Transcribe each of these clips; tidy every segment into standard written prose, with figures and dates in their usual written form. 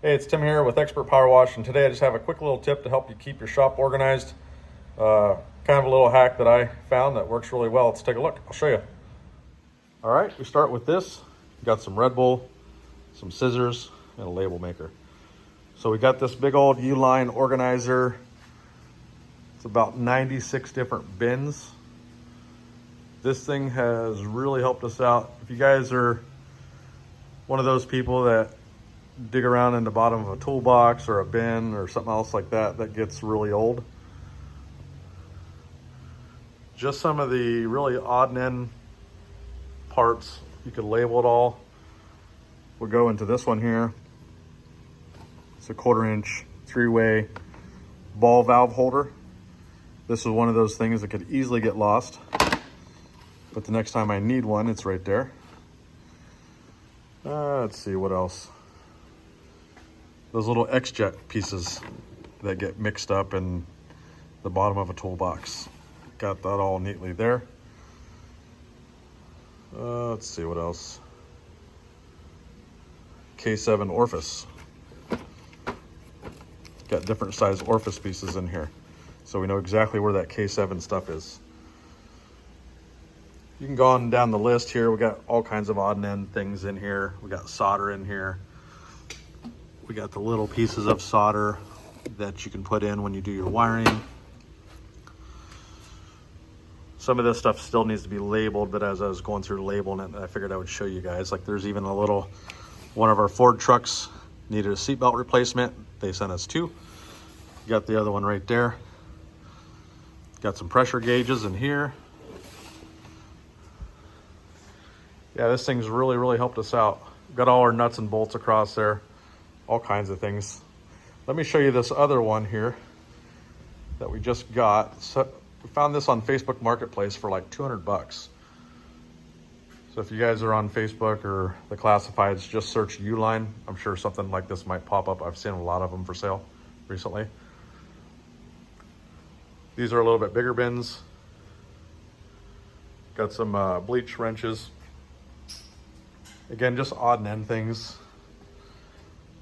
Hey, it's Tim here with Expert Power Wash, and today I just have a quick little tip to help you keep your shop organized. Kind of a little hack that I found that works really well. Let's take a look. I'll show you. All right, we start with this. We got some Red Bull, some scissors, and a label maker. So we got this big old Uline organizer. It's about 96 different bins. This thing has really helped us out. If you guys are one of those people that dig around in the bottom of a toolbox or a bin or something else like that that gets really old, just some of the really odd and end parts, you could label it all. We'll go into this one here. It's a 1/4 inch 3-way ball valve holder. This is one of those things that could easily get lost, but the next time I need one, it's right there. Let's see what else. Those little X-jet pieces that get mixed up in the bottom of a toolbox. Got that all neatly there. Let's see what else. K7 orifice. Got different size orifice pieces in here, so we know exactly where that K7 stuff is. You can go on down the list here. We got all kinds of odd and end things in here. We got solder in here. We got the little pieces of solder that you can put in when you do your wiring. Some of this stuff still needs to be labeled, but as I was going through labeling it, I figured I would show you guys. Like there's even a little, one of our Ford trucks needed a seatbelt replacement. They sent us 2. You got the other one right there. Got some pressure gauges in here. Yeah, this thing's really helped us out. Got all our nuts and bolts across there. All kinds of things. Let me show you this other one here that we just got. So we found this on Facebook Marketplace for like 200 bucks. So if you guys are on Facebook or the classifieds, just search Uline. I'm sure something like this might pop up. I've seen a lot of them for sale recently. These are a little bit bigger bins. Got some bleach wrenches. Again, just odd and end things.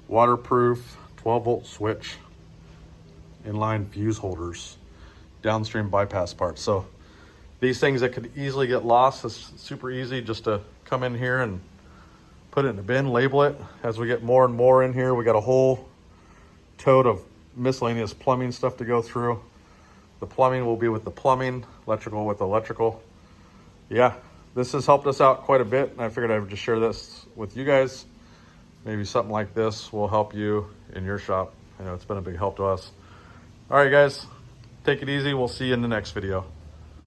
Waterproof 12-volt switch, inline fuse holders, downstream bypass parts. So these things that could easily get lost, it's super easy just to come in here and put it in a bin, label it. As we get more and more in here, we got a whole tote of miscellaneous plumbing stuff to go through. The plumbing will be with the plumbing, electrical with electrical. Yeah, this has helped us out quite a bit, and I figured I would just share this with you guys. Maybe something like this will help you in your shop. I know it's been a big help to us. All right, guys, take it easy. We'll see you in the next video.